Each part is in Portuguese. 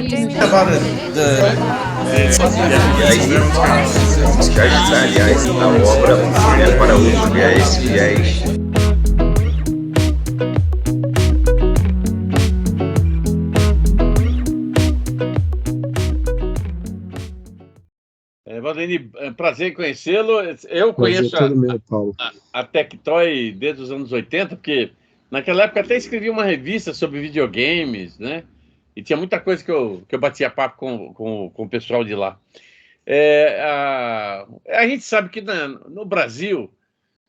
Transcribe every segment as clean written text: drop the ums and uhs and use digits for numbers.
About aliás, a obra é para outro viés. Valdeni, prazer em conhecê-lo. Eu conheço a Tectoy desde os anos 80, porque naquela época até escrevi uma revista sobre videogames, né? E tinha muita coisa que eu batia papo com o pessoal de lá. A gente sabe que no Brasil,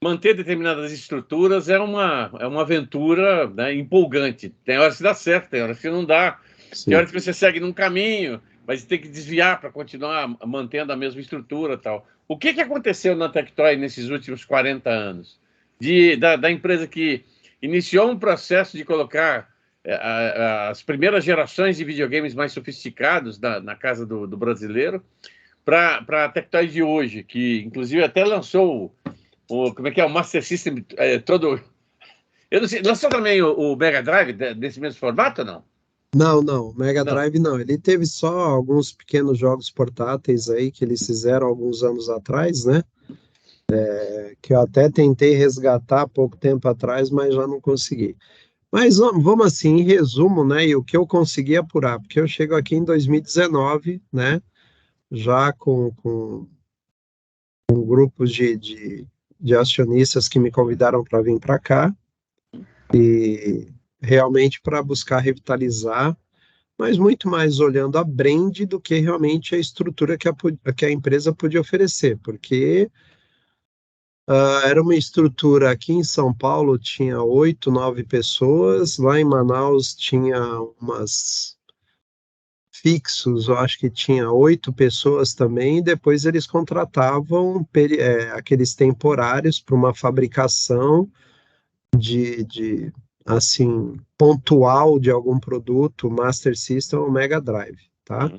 manter determinadas estruturas é uma aventura, né, empolgante. Tem horas que dá certo, tem horas que não dá. Sim. Tem horas que você segue num caminho, mas tem que desviar para continuar mantendo a mesma estrutura e tal. O que aconteceu na Tectoy nesses últimos 40 anos? Da empresa que iniciou um processo de colocar as primeiras gerações de videogames mais sofisticados na casa do brasileiro, para a Tectoy de hoje, que inclusive até lançou o Master System todo... Eu não sei, lançou também o Mega Drive desse mesmo formato ou não? Não, Mega Drive não. Ele teve só alguns pequenos jogos portáteis aí que eles fizeram alguns anos atrás, né? Que eu até tentei resgatar há pouco tempo atrás, mas já não consegui. Mas vamos assim, em resumo, né? E o que eu consegui apurar, porque eu chego aqui em 2019, né? Já com grupos de acionistas que me convidaram para vir para cá e realmente para buscar revitalizar, mas muito mais olhando a brand do que realmente a estrutura que a empresa podia oferecer, porque era uma estrutura aqui em São Paulo, tinha 8, 9 pessoas, lá em Manaus tinha umas fixos, eu acho que tinha 8 pessoas também, e depois eles contratavam aqueles temporários para uma fabricação de assim, pontual de algum produto, Master System ou Mega Drive, tá?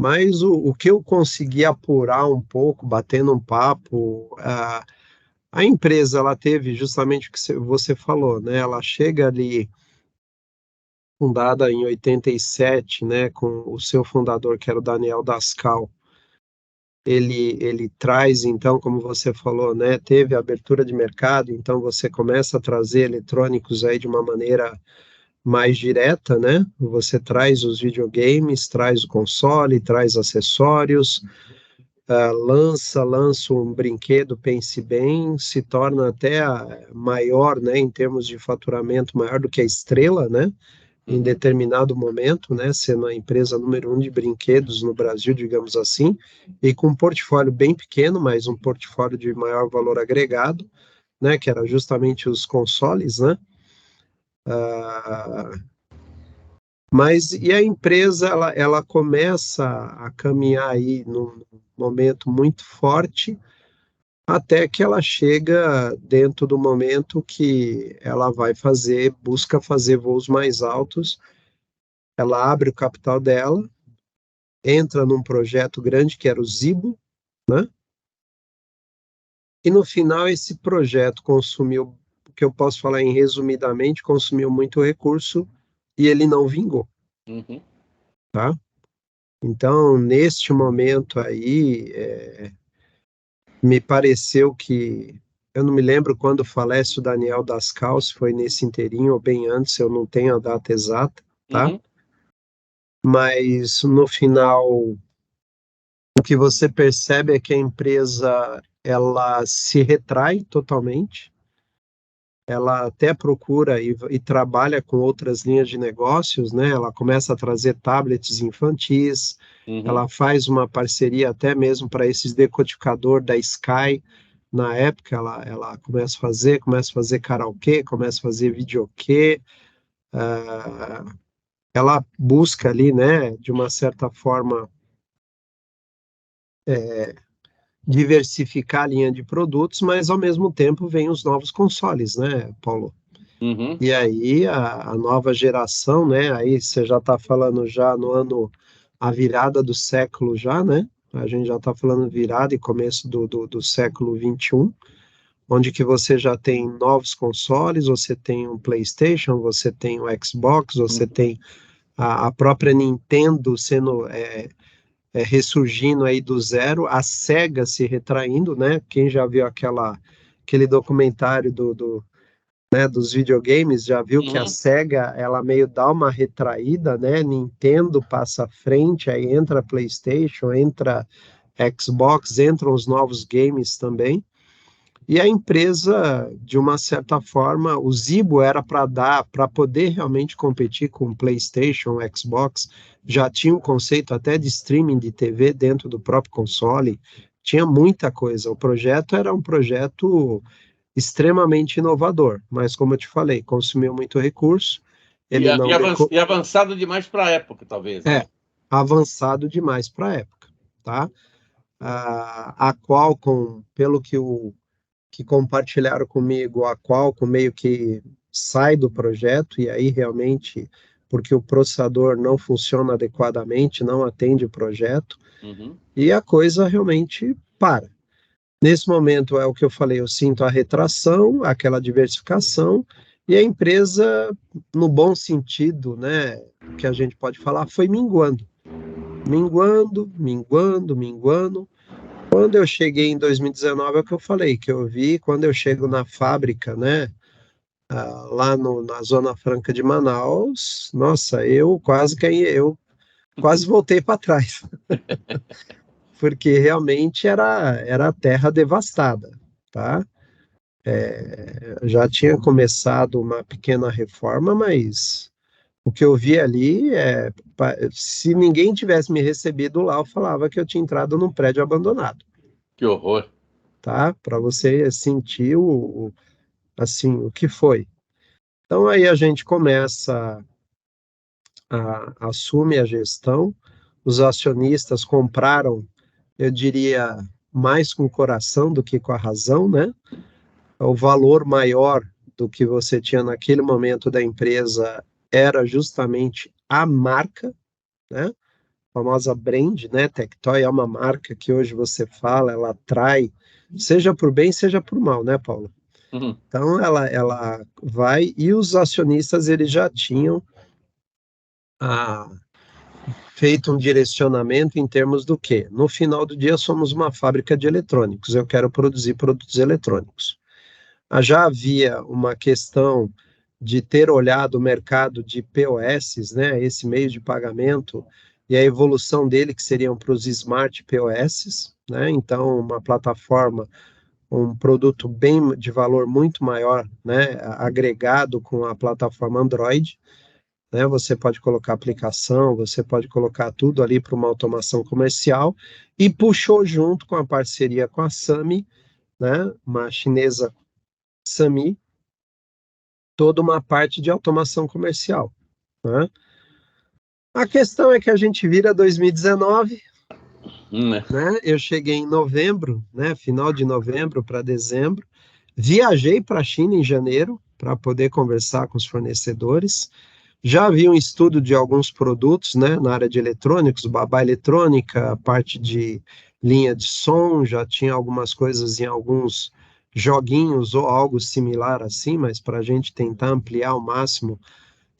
Mas o que eu consegui apurar um pouco, batendo um papo, a empresa, ela teve justamente o que você falou, né? Ela chega ali, fundada em 87, né, com o seu fundador, que era o Daniel Dascal. Ele traz, então, como você falou, né, teve abertura de mercado, então você começa a trazer eletrônicos aí de uma maneira mais direta, né? Você traz os videogames, traz o console, traz acessórios, lança um brinquedo, pense bem, se torna até maior, né, em termos de faturamento, maior do que a Estrela, né? Em determinado momento, né, sendo a empresa número 1 de brinquedos no Brasil, digamos assim, e com um portfólio bem pequeno, mas um portfólio de maior valor agregado, né, que era justamente os consoles, né, mas e a empresa, ela começa a caminhar aí num momento muito forte, até que ela chega dentro do momento que ela busca fazer voos mais altos. Ela abre o capital dela, entra num projeto grande que era o Zibo, né? E no final esse projeto consumiu, o que eu posso falar em resumidamente, consumiu muito recurso e ele não vingou, tá? Então, neste momento aí, me pareceu que, eu não me lembro quando falece o Daniel Dascal, se foi nesse inteirinho ou bem antes, eu não tenho a data exata, tá? Mas no final, o que você percebe é que a empresa, ela se retrai totalmente, ela até procura e trabalha com outras linhas de negócios, né? Ela começa a trazer tablets infantis, ela faz uma parceria até mesmo para esses decodificador da Sky. Na época, ela começa a fazer karaokê, começa a fazer videokê, ela busca ali, né, de uma certa forma, diversificar a linha de produtos, mas ao mesmo tempo vem os novos consoles, né, Paulo? E aí a nova geração, né, aí você já está falando já no ano, a virada do século já, né? A gente já está falando virada e começo do século XXI, onde que você já tem novos consoles, você tem um PlayStation, você tem o Xbox, você tem a própria Nintendo sendo ressurgindo aí do zero, a Sega se retraindo, né? Quem já viu aquele documentário né, dos videogames, já viu que a Sega, ela meio dá uma retraída, né? Nintendo passa à frente, aí entra PlayStation, entra Xbox, entram os novos games também. E a empresa, de uma certa forma, o Zibo era para poder realmente competir com o PlayStation, o Xbox, já tinha um conceito até de streaming de TV dentro do próprio console, tinha muita coisa. O projeto era um projeto extremamente inovador, mas como eu te falei, consumiu muito recurso, ele não e avançado demais para a época, talvez, né? Avançado demais para a época, tá? A Qualcomm, pelo que compartilharam comigo, a Qualcomm meio que sai do projeto, e aí realmente, porque o processador não funciona adequadamente, não atende o projeto, e a coisa realmente para. Nesse momento, é o que eu falei, eu sinto a retração, aquela diversificação, e a empresa, no bom sentido, né, que a gente pode falar, foi minguando. Minguando. Quando eu cheguei em 2019, é o que eu falei, que eu vi quando eu chego na fábrica, né, lá na Zona Franca de Manaus, nossa, eu quase voltei para trás, porque realmente era terra devastada, tá? Já tinha começado uma pequena reforma, mas o que eu vi ali se ninguém tivesse me recebido lá, eu falava que eu tinha entrado num prédio abandonado. Que horror. Tá? Para você sentir assim, o que foi. Então aí a gente começa assume a gestão, os acionistas compraram, eu diria, mais com o coração do que com a razão, né? O valor maior do que você tinha naquele momento da empresa era justamente a marca, né? A famosa brand, né? Tectoy é uma marca que hoje você fala, ela atrai, seja por bem, seja por mal, né, Paulo? Então ela vai, e os acionistas eles já tinham feito um direcionamento em termos do quê? No final do dia somos uma fábrica de eletrônicos, eu quero produzir produtos eletrônicos. Já havia uma questão de ter olhado o mercado de POS, né, esse meio de pagamento, e a evolução dele, que seriam para os smart POS, né, então uma plataforma, um produto bem de valor muito maior, né, agregado com a plataforma Android, né, você pode colocar aplicação, você pode colocar tudo ali para uma automação comercial, e puxou junto com a parceria com a Sami, né, uma chinesa Sami, toda uma parte de automação comercial, né? A questão é que a gente vira 2019, né? Eu cheguei em novembro, né? Final de novembro para dezembro, viajei para a China em janeiro para poder conversar com os fornecedores. Já havia um estudo de alguns produtos, né? Na área de eletrônicos, babá eletrônica, a parte de linha de som, já tinha algumas coisas em alguns joguinhos ou algo similar assim, mas para a gente tentar ampliar ao máximo.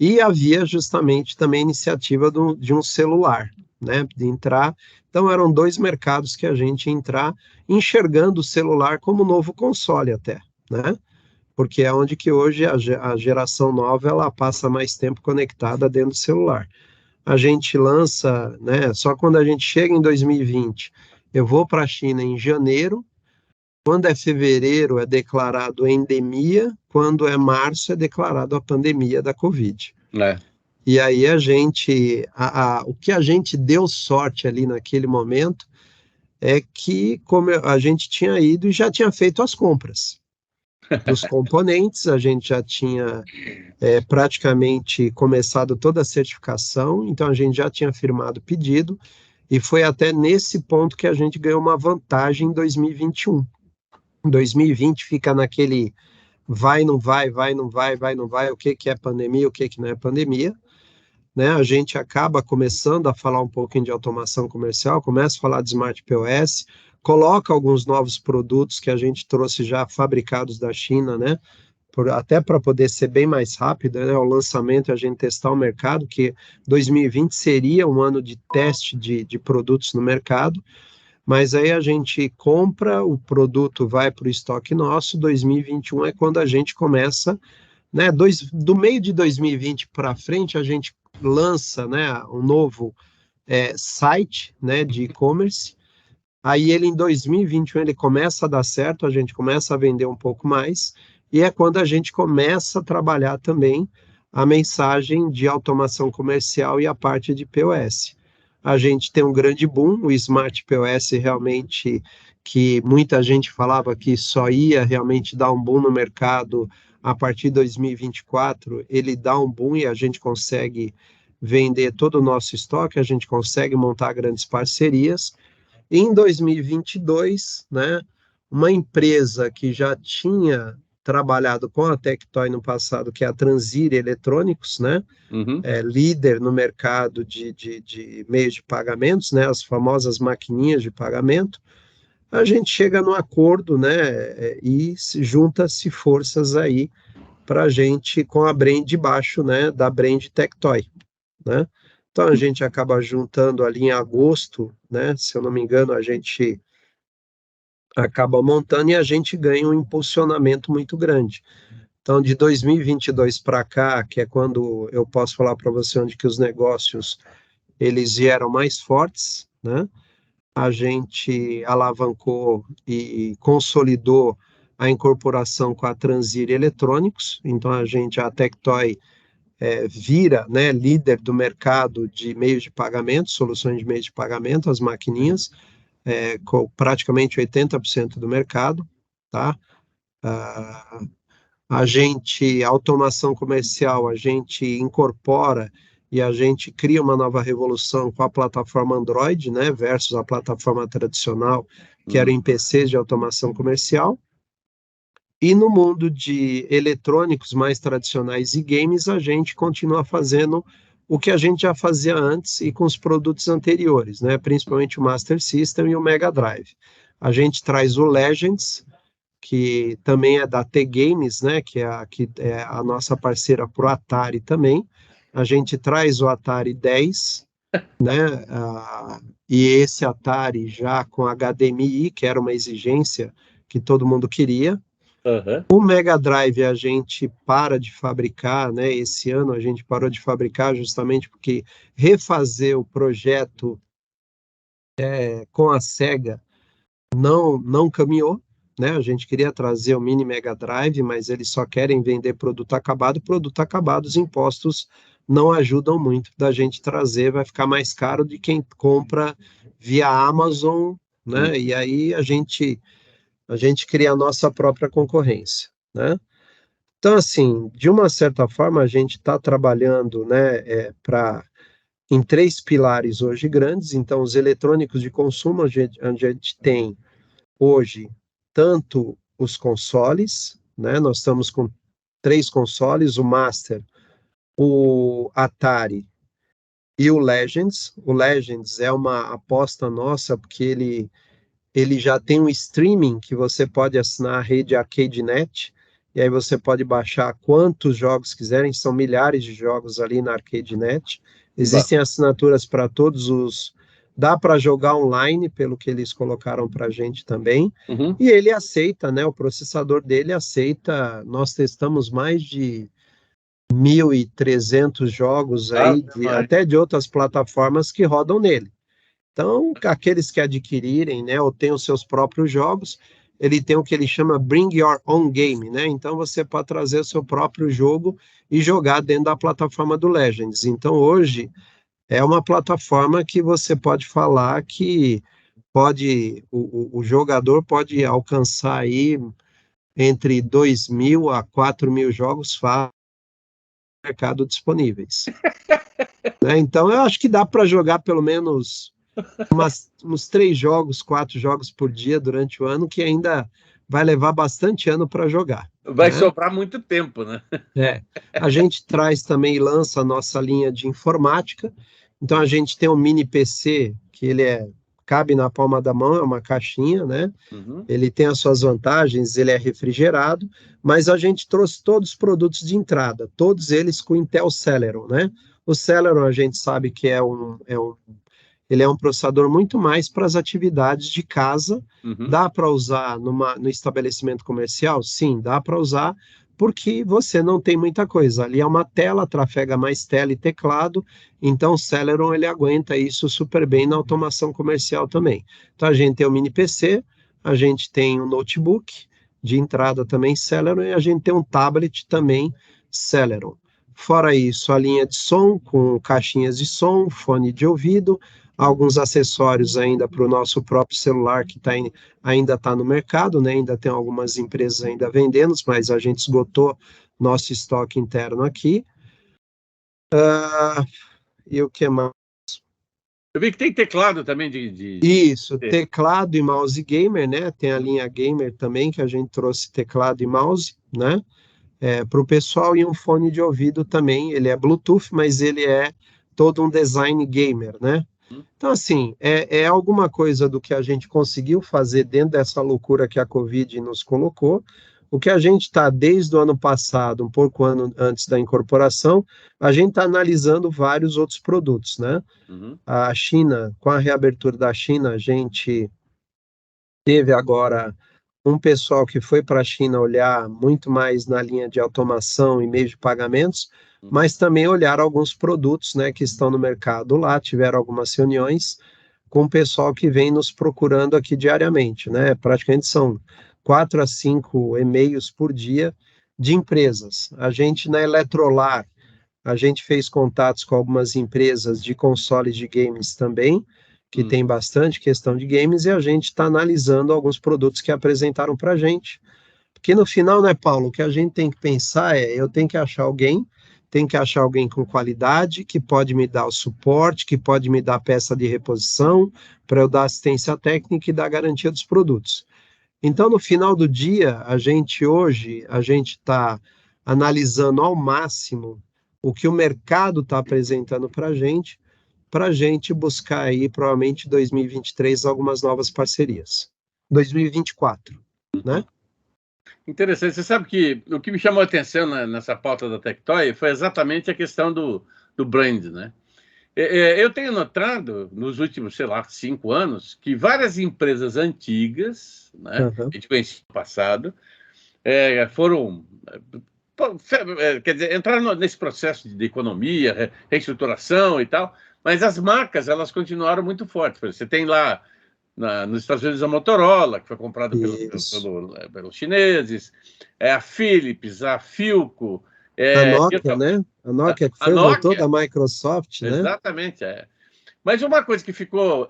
E havia justamente também a iniciativa de um celular, né, de entrar. Então eram dois mercados que a gente ia entrar, enxergando o celular como novo console até, né? Porque é onde que hoje a geração nova ela passa mais tempo conectada dentro do celular. A gente lança, né, só quando a gente chega em 2020, eu vou para a China em janeiro, quando é fevereiro é declarado endemia, quando é março é declarado a pandemia da Covid. E aí a gente, o que a gente deu sorte ali naquele momento é que como a gente tinha ido e já tinha feito as compras dos componentes, a gente já tinha praticamente começado toda a certificação, então a gente já tinha firmado o pedido, e foi até nesse ponto que a gente ganhou uma vantagem em 2021. 2020 fica naquele vai, não vai, vai, não vai, vai, não vai, o que é pandemia, o que não é pandemia, né? A gente acaba começando a falar um pouquinho de automação comercial, começa a falar de Smart POS, coloca alguns novos produtos que a gente trouxe já fabricados da China, né? até para poder ser bem mais rápido, né, o lançamento e a gente testar o mercado, que 2020 seria um ano de teste de produtos no mercado, mas aí a gente compra, o produto vai para o estoque nosso, 2021 é quando a gente começa, né, do meio de 2020 para frente, a gente lança, né, um novo site, né, de e-commerce. Aí ele em 2021 ele começa a dar certo, a gente começa a vender um pouco mais, e é quando a gente começa a trabalhar também a mensagem de automação comercial e a parte de POS. A gente tem um grande boom, o Smart POS realmente, que muita gente falava que só ia realmente dar um boom no mercado a partir de 2024, ele dá um boom e a gente consegue vender todo o nosso estoque, a gente consegue montar grandes parcerias. Em 2022, né, uma empresa que já tinha trabalhado com a Tectoy no passado, que é a Transir Eletrônicos, né, líder no mercado de meios de pagamentos, né, as famosas maquininhas de pagamento, a gente chega num acordo, né, e junta-se forças aí para a gente, com a brand de baixo, né, da brand Tectoy, né. Então, a gente acaba juntando ali em agosto, né? Se eu não me engano, a gente acaba montando e a gente ganha um impulsionamento muito grande. Então, de 2022 para cá, que é quando eu posso falar para você onde que os negócios eles vieram mais fortes, né? A gente alavancou e consolidou a incorporação com a Transir Eletrônicos. Então, a Tectoy vira, né, líder do mercado de meios de pagamento, soluções de meios de pagamento, as maquininhas, com praticamente 80% do mercado, tá? Automação comercial, a gente incorpora e a gente cria uma nova revolução com a plataforma Android, né, versus a plataforma tradicional, que era em PCs de automação comercial. E no mundo de eletrônicos mais tradicionais e games, a gente continua fazendo o que a gente já fazia antes e com os produtos anteriores, né? Principalmente o Master System e o Mega Drive. A gente traz o Legends, que também é da T-Games, né? Que é a nossa parceira para o Atari também. A gente traz o Atari 10, né? E esse Atari já com HDMI, que era uma exigência que todo mundo queria. O Mega Drive a gente para de fabricar, né? Esse ano a gente parou de fabricar justamente porque refazer o projeto com a Sega não caminhou, né? A gente queria trazer o mini Mega Drive, mas eles só querem vender produto acabado. Produto acabado, os impostos não ajudam muito da gente trazer, vai ficar mais caro de quem compra via Amazon, né? E aí a gente cria a nossa própria concorrência, né? Então, assim, de uma certa forma, a gente está trabalhando, né, em 3 pilares hoje grandes. Então, os eletrônicos de consumo, a gente tem hoje tanto os consoles, né? Nós estamos com 3 consoles, o Master, o Atari e o Legends. O Legends é uma aposta nossa, porque ele já tem um streaming que você pode assinar a rede ArcadeNet, e aí você pode baixar quantos jogos quiserem, são milhares de jogos ali na ArcadeNet. Existem assinaturas para todos os... Dá para jogar online, pelo que eles colocaram para a gente também, e ele aceita, né? O processador dele aceita, nós testamos mais de 1.300 jogos aí, até de outras plataformas que rodam nele. Então, aqueles que adquirirem, né, ou têm os seus próprios jogos, ele tem o que ele chama Bring Your Own Game, né? Então, você pode trazer o seu próprio jogo e jogar dentro da plataforma do Legends. Então, hoje, é uma plataforma que você pode falar que o jogador pode alcançar aí entre 2.000 a 4.000 jogos no mercado disponíveis. Né? Então, eu acho que dá para jogar pelo menos uns 3 jogos, 4 jogos por dia durante o ano, que ainda vai levar bastante ano para jogar. Vai sobrar muito tempo, né? A gente traz também e lança a nossa linha de informática. Então, a gente tem um mini PC, que ele é cabe na palma da mão, é uma caixinha, né? Ele tem as suas vantagens, ele é refrigerado, mas a gente trouxe todos os produtos de entrada, todos eles com Intel Celeron, né? O Celeron a gente sabe que ele é um processador muito mais para as atividades de casa. Dá para usar no estabelecimento comercial? Sim, dá para usar, porque você não tem muita coisa. Ali é uma tela, trafega mais tela e teclado, então o Celeron ele aguenta isso super bem na automação comercial também. Então a gente tem o mini PC, a gente tem um notebook de entrada também Celeron e a gente tem um tablet também Celeron. Fora isso, a linha de som com caixinhas de som, fone de ouvido, alguns acessórios ainda para o nosso próprio celular que ainda está no mercado, né? Ainda tem algumas empresas ainda vendendo, mas a gente esgotou nosso estoque interno aqui. E o que mais? Eu vi que tem teclado também Isso, teclado e mouse gamer, né? Tem a linha gamer também, que a gente trouxe teclado e mouse, né? Para o pessoal, e um fone de ouvido também. Ele é Bluetooth, mas ele é todo um design gamer, né? Então, assim, é alguma coisa do que a gente conseguiu fazer dentro dessa loucura que a Covid nos colocou. O que a gente está, desde o ano passado, um pouco antes da incorporação, a gente está analisando vários outros produtos, né? A China, com a reabertura da China, a gente teve agora um pessoal que foi para a China olhar muito mais na linha de automação e meio de pagamentos, mas também olhar alguns produtos, né, que estão no mercado lá, tiveram algumas reuniões com o pessoal que vem nos procurando aqui diariamente, né? Praticamente são 4 a 5 e-mails por dia de empresas. A gente, na Eletrolar, a gente fez contatos com algumas empresas de consoles de games também, que tem bastante questão de games, e a gente está analisando alguns produtos que apresentaram para a gente. Porque no final, né, Paulo, o que a gente tem que pensar eu tenho que achar alguém com qualidade, que pode me dar o suporte, que pode me dar peça de reposição, para eu dar assistência técnica e dar garantia dos produtos. Então, no final do dia, a gente está analisando ao máximo o que o mercado está apresentando para a gente buscar aí, provavelmente, em 2023, algumas novas parcerias. 2024, né? Interessante. Você sabe que o que me chamou a atenção nessa pauta da Tectoy foi exatamente a questão do brand, né? Eu tenho notado, nos últimos, 5 anos, que várias empresas antigas, né, a gente conhecia no passado, foram... quer dizer, entraram nesse processo de economia, reestruturação e tal, mas as marcas, elas continuaram muito fortes. Você tem lá, nos Estados Unidos, a Motorola, que foi comprada pelos chineses, a Philips, a Philco... a Nokia, né? A Nokia que voltou da Microsoft, né? Exatamente, Mas uma coisa que ficou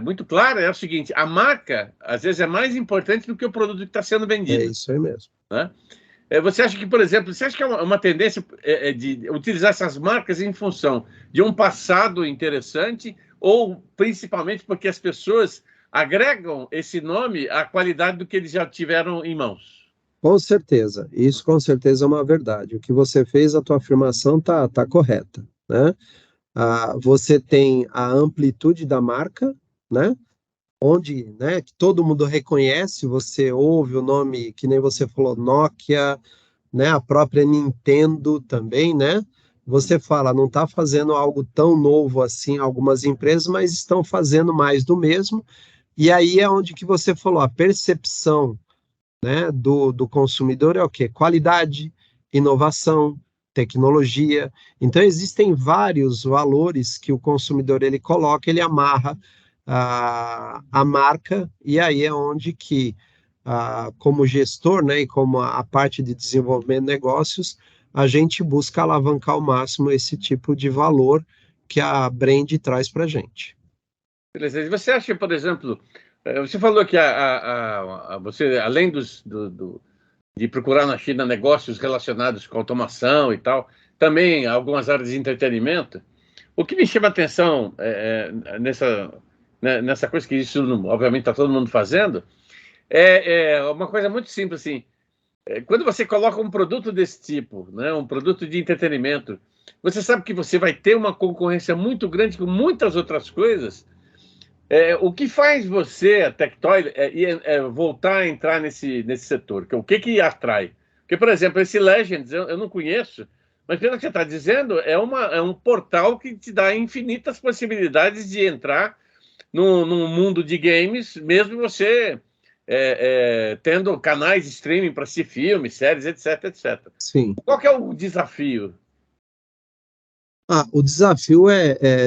muito clara é o seguinte: a marca, às vezes, é mais importante do que o produto que está sendo vendido. É isso aí mesmo. Né? Você acha que, por exemplo, que é uma tendência de utilizar essas marcas em função de um passado interessante, ou principalmente porque as pessoas agregam esse nome à qualidade do que eles já tiveram em mãos? Com certeza, isso com certeza é uma verdade. O que você fez, a tua afirmação tá correta, né? Você tem a amplitude da marca, né? Onde, né, que todo mundo reconhece, você ouve o nome, que nem você falou, Nokia, né, a própria Nintendo também, né? Você fala, não está fazendo algo tão novo assim, algumas empresas, mas estão fazendo mais do mesmo, e aí é onde que você falou, a percepção, né, do consumidor é o quê? Qualidade, inovação, tecnologia. Então, existem vários valores que o consumidor ele coloca, ele amarra a marca, e aí é onde que, como gestor, né, e como a parte de desenvolvimento de negócios, a gente busca alavancar ao máximo esse tipo de valor que a brand traz para a gente. Beleza. E você acha, por exemplo, você falou que você, além de procurar na China negócios relacionados com automação e tal, também algumas áreas de entretenimento. O que me chama a atenção nessa coisa que isso, obviamente, está todo mundo fazendo, é uma coisa muito simples, assim. Quando você coloca um produto desse tipo, né, um produto de entretenimento, você sabe que você vai ter uma concorrência muito grande com muitas outras coisas, O que faz você, a Tectoy, voltar a entrar nesse setor? O que atrai? Porque, por exemplo, esse Legends eu não conheço, mas pelo que você está dizendo, é um portal que te dá infinitas possibilidades de entrar num mundo de games, mesmo você tendo canais de streaming para assistir filmes, séries, etc, etc. Sim. Qual que é o desafio? O desafio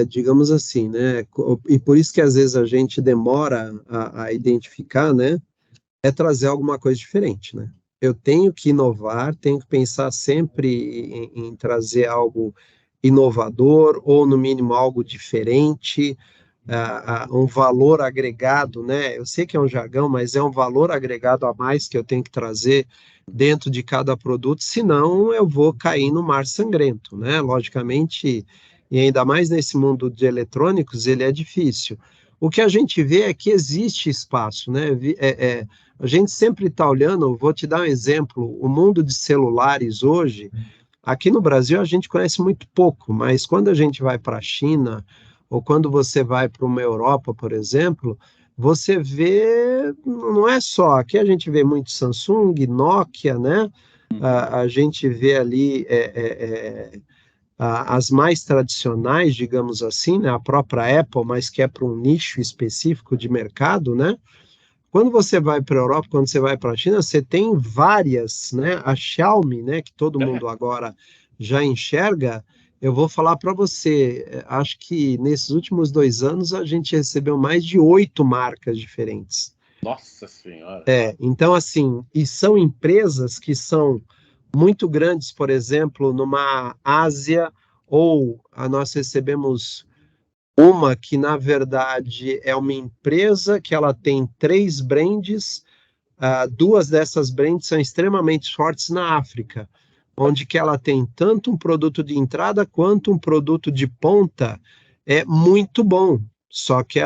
digamos assim, né? E por isso que às vezes a gente demora a identificar, né? É trazer alguma coisa diferente, né? Eu tenho que inovar, tenho que pensar sempre em trazer algo inovador, ou no mínimo algo diferente, um valor agregado, né? Eu sei que é um jargão, mas é um valor agregado a mais que eu tenho que trazer dentro de cada produto, senão eu vou cair no mar sangrento, né? Logicamente, e ainda mais nesse mundo de eletrônicos, ele é difícil. O que a gente vê é que existe espaço, né? A gente sempre está olhando, vou te dar um exemplo, o mundo de celulares hoje, aqui no Brasil a gente conhece muito pouco, mas quando a gente vai para a China, ou quando você vai para uma Europa, por exemplo, você vê, não é só, aqui a gente vê muito Samsung, Nokia, né? A gente vê ali as mais tradicionais, digamos assim, né? A própria Apple, mas que é para um nicho específico de mercado, né? Quando você vai para a Europa, quando você vai para a China, você tem várias, né? A Xiaomi, né? Que todo mundo agora já enxerga. Eu vou falar para você, acho que nesses últimos 2 anos a gente recebeu mais de 8 marcas diferentes. Nossa Senhora! Então, assim, e são empresas que são muito grandes, por exemplo, numa Ásia, ou nós recebemos uma que, na verdade, é uma empresa que ela tem 3 brands, 2 dessas brands são extremamente fortes na África, onde que ela tem tanto um produto de entrada quanto um produto de ponta, é muito bom. Só que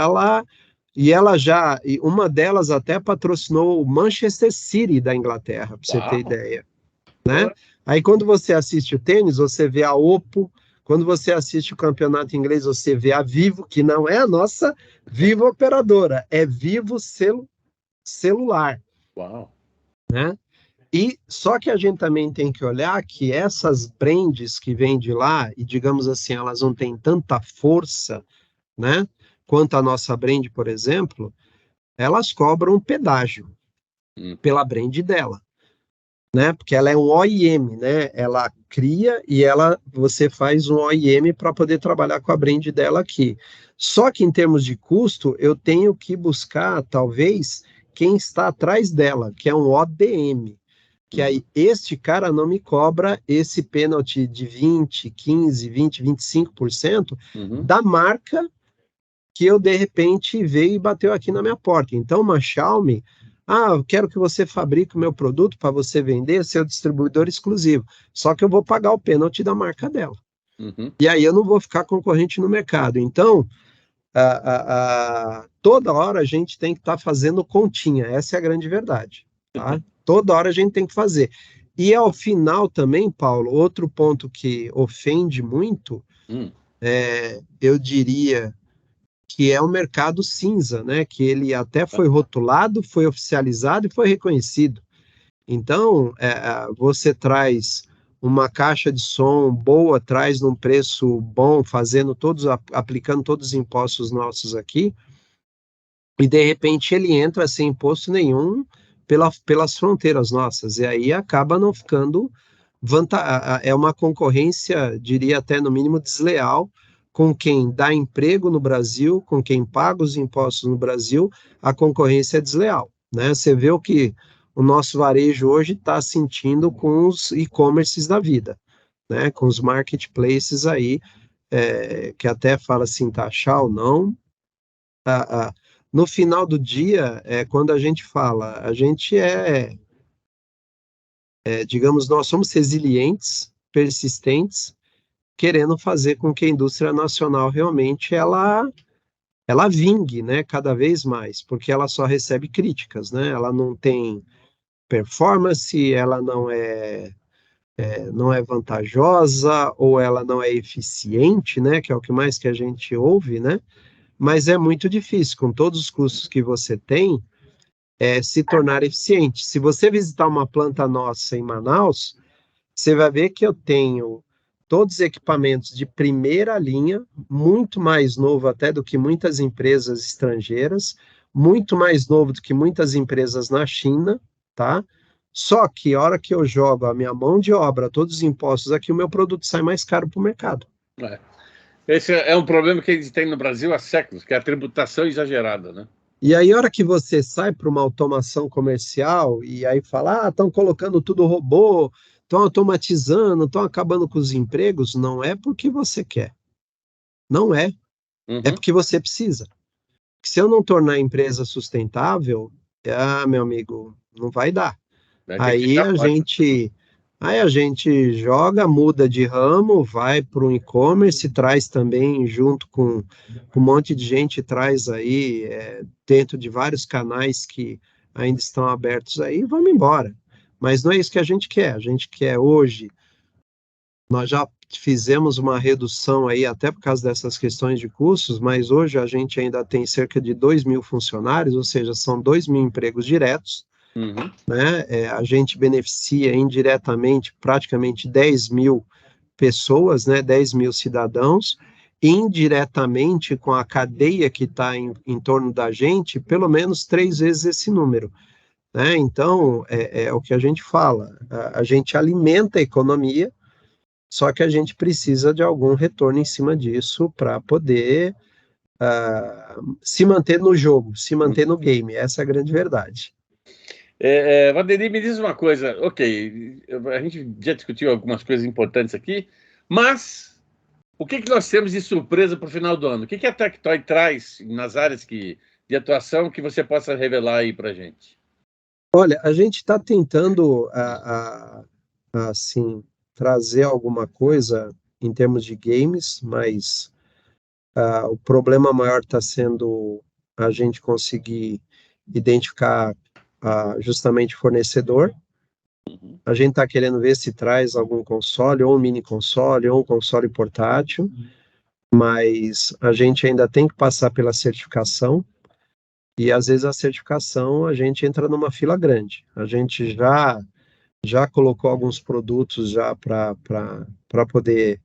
uma delas até patrocinou o Manchester City da Inglaterra, para você ter ideia, né? Aí quando você assiste o tênis, você vê a Oppo. Quando você assiste o campeonato inglês, você vê a Vivo, que não é a nossa Vivo operadora, é Vivo celular. Uau! Né? E só que a gente também tem que olhar que essas brands que vêm de lá, e digamos assim, elas não têm tanta força, né, quanto a nossa brand, por exemplo, elas cobram um pedágio pela brand dela, né? Porque ela é um OEM, né? Ela cria e você faz um OEM para poder trabalhar com a brand dela aqui. Só que em termos de custo, eu tenho que buscar, talvez, quem está atrás dela, que é um ODM. Que aí este cara não me cobra esse pênalti de 20, 15, 20, 25% da marca que eu, de repente, veio e bateu aqui na minha porta. Então, uma Xiaomi, eu quero que você fabrique o meu produto para você vender, seu distribuidor exclusivo. Só que eu vou pagar o pênalti da marca dela. E aí eu não vou ficar concorrente no mercado. Então, toda hora a gente tem que estar fazendo continha. Essa é a grande verdade. Tá? Toda hora a gente tem que fazer. E ao final também, Paulo, outro ponto que ofende muito, eu diria que é o mercado cinza, né? Que ele até foi rotulado, foi oficializado e foi reconhecido. Então, você traz uma caixa de som boa, traz num preço bom, aplicando todos os impostos nossos aqui, e de repente ele entra sem imposto nenhum pelas fronteiras nossas, e aí acaba não ficando é uma concorrência, diria até no mínimo desleal, com quem dá emprego no Brasil, com quem paga os impostos no Brasil, a concorrência é desleal, né? Você vê o que o nosso varejo hoje está sentindo com os e-commerces da vida, né? Com os marketplaces aí, que até fala assim, taxar ou não. No final do dia, quando a gente fala, a gente digamos, nós somos resilientes, persistentes, querendo fazer com que a indústria nacional realmente ela vingue, né, cada vez mais, porque ela só recebe críticas, né? Ela não tem performance, ela não é vantajosa, ou ela não é eficiente, né, que é o que mais que a gente ouve, né? mas é muito difícil, com todos os custos que você tem, se tornar eficiente. Se você visitar uma planta nossa em Manaus, você vai ver que eu tenho todos os equipamentos de primeira linha, muito mais novo até do que muitas empresas estrangeiras, muito mais novo do que muitas empresas na China, tá? Só que a hora que eu jogo a minha mão de obra, todos os impostos aqui, o meu produto sai mais caro para o mercado. Esse é um problema que a gente tem no Brasil há séculos, que é a tributação exagerada, né? E aí, a hora que você sai para uma automação comercial e aí fala, estão colocando tudo robô, estão automatizando, estão acabando com os empregos, não é porque você quer. Não é. É porque você precisa. Se eu não tornar a empresa sustentável, meu amigo, não vai dar. Aí a gente joga, muda de ramo, vai para o e-commerce, traz também, junto com um monte de gente, traz aí, dentro de vários canais que ainda estão abertos aí, vamos embora. Mas não é isso que a gente quer. A gente quer hoje, nós já fizemos uma redução aí, até por causa dessas questões de custos, mas hoje a gente ainda tem cerca de 2.000 funcionários, ou seja, são 2.000 empregos diretos, né? A gente beneficia indiretamente praticamente 10.000 pessoas, né? 10.000 cidadãos, indiretamente com a cadeia que está em torno da gente, pelo menos 3 vezes esse número. Né? Então, é o que a gente fala, a gente alimenta a economia, só que a gente precisa de algum retorno em cima disso para poder se manter no jogo, se manter no game. Essa é a grande verdade. Valderi, me diz uma coisa. Ok, a gente já discutiu algumas coisas importantes aqui, mas o que nós temos de surpresa para o final do ano? O que a Tectoy traz nas áreas de atuação que você possa revelar aí para a gente? Olha, a gente está tentando, assim, trazer alguma coisa em termos de games, mas o problema maior está sendo a gente conseguir identificar justamente fornecedor. A gente está querendo ver se traz algum console, ou um mini console, ou um console portátil, mas a gente ainda tem que passar pela certificação, e às vezes a certificação a gente entra numa fila grande. A gente já colocou alguns produtos já para poder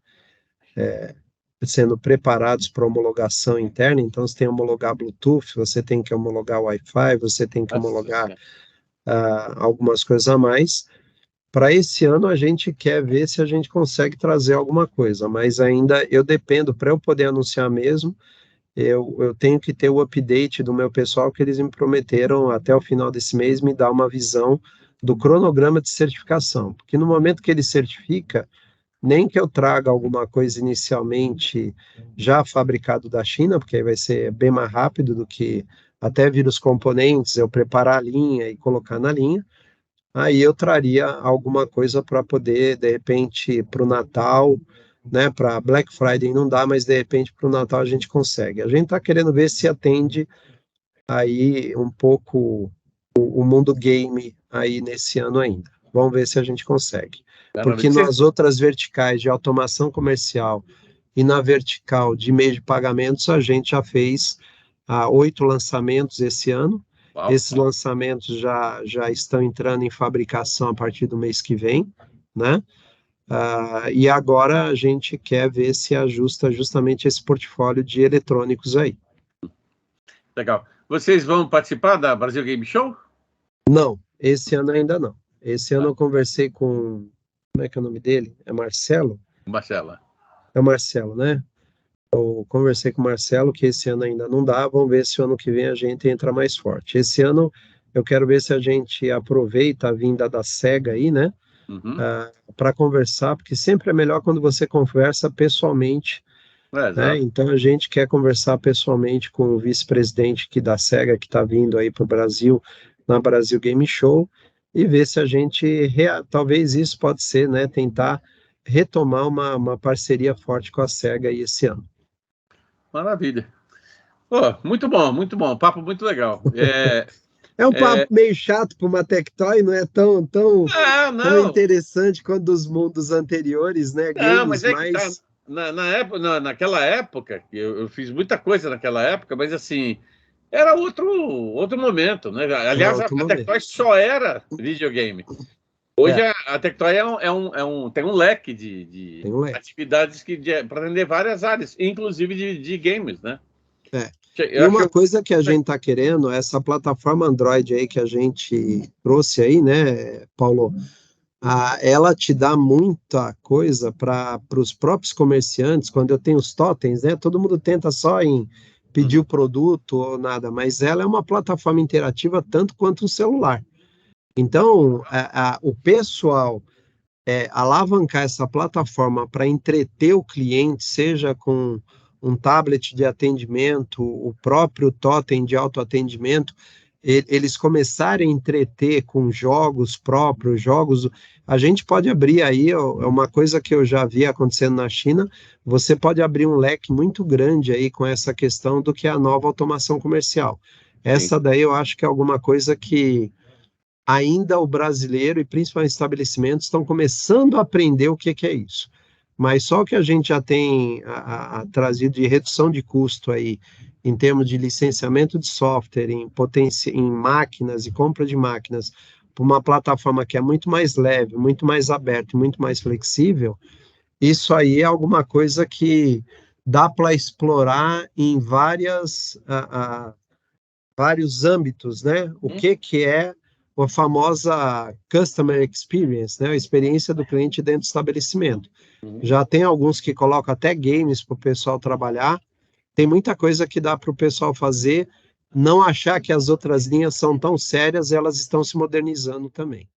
sendo preparados para homologação interna, então você tem que homologar Bluetooth, você tem que homologar Wi-Fi, você tem que homologar algumas coisas a mais. Para esse ano a gente quer ver se a gente consegue trazer alguma coisa, mas ainda eu dependo, para eu poder anunciar mesmo, eu tenho que ter o update do meu pessoal, que eles me prometeram até o final desse mês me dar uma visão do cronograma de certificação, porque no momento que ele certifica, nem que eu traga alguma coisa inicialmente já fabricado da China, porque aí vai ser bem mais rápido do que até vir os componentes, eu preparar a linha e colocar na linha, aí eu traria alguma coisa para poder, de repente, para o Natal, né, para Black Friday não dá, mas de repente para o Natal a gente consegue. A gente está querendo ver se atende aí um pouco o mundo game aí nesse ano ainda. Vamos ver se a gente consegue. Porque nas outras verticais de automação comercial e na vertical de meio de pagamentos, a gente já fez 8 lançamentos esse ano. Uau. Esses lançamentos já estão entrando em fabricação a partir do mês que vem, né? E agora a gente quer ver se ajusta justamente esse portfólio de eletrônicos aí. Legal. Vocês vão participar da Brasil Game Show? Não, esse ano ainda não. Esse ano eu conversei com... Como é que é o nome dele? É Marcelo? Marcelo. É o Marcelo, né? Eu conversei com o Marcelo que esse ano ainda não dá, vamos ver se o ano que vem a gente entra mais forte. Esse ano eu quero ver se a gente aproveita a vinda da SEGA aí, né? Para conversar, porque sempre é melhor quando você conversa pessoalmente, né? Então a gente quer conversar pessoalmente com o vice-presidente aqui da SEGA, que está vindo aí para o Brasil, na Brasil Game Show, e ver se a gente, talvez isso pode ser, né? Tentar retomar uma parceria forte com a SEGA aí esse ano. Maravilha. Muito bom, papo muito legal. É um papo meio chato para uma Tectoy, não é tão interessante quanto dos mundos anteriores, né? Não, mas naquela época, eu fiz muita coisa naquela época, mas assim, era outro momento, né? Aliás, a Tectoy só era videogame. Hoje a Tectoy tem um leque de atividades para atender várias áreas, inclusive de games, né? E uma coisa que a gente está querendo, essa plataforma Android aí que a gente trouxe aí, né, Paulo? Ela te dá muita coisa para os próprios comerciantes. Quando eu tenho os totens, né? Todo mundo tenta só em pedir o produto ou nada, mas ela é uma plataforma interativa tanto quanto um celular. Então, o pessoal alavancar essa plataforma para entreter o cliente, seja com um tablet de atendimento, o próprio totem de autoatendimento, eles começarem a entreter com jogos próprios, a gente pode abrir aí, é uma coisa que eu já vi acontecendo na China, você pode abrir um leque muito grande aí com essa questão do que é a nova automação comercial. Essa daí eu acho que é alguma coisa que ainda o brasileiro e principalmente estabelecimentos estão começando a aprender o que é isso. Mas só o que a gente já tem trazido de redução de custo aí, em termos de licenciamento de software, em máquinas e compra de máquinas, para uma plataforma que é muito mais leve, muito mais aberta, muito mais flexível, isso aí é alguma coisa que dá para explorar em vários âmbitos, né? O que é a famosa Customer Experience, né? A experiência do cliente dentro do estabelecimento. Já tem alguns que colocam até games para o pessoal trabalhar. Tem muita coisa que dá para o pessoal fazer, não achar que as outras linhas são tão sérias, elas estão se modernizando também.